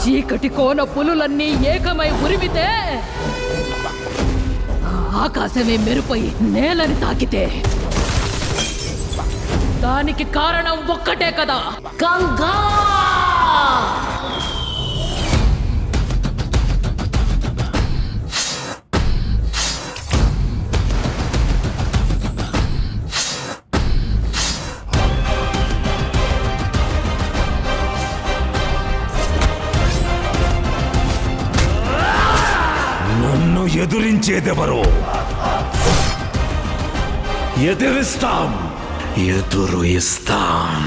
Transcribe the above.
చీకటి కోన పులులన్నీ ఏకమై ఉరిమితే ఆకాశమే మెరుపై నేలని తాకితే దానికి కారణం ఒక్కటే కదా, గంగా. నన్ను ఎదురించేదెవరో ఎదురు ఇస్తాం.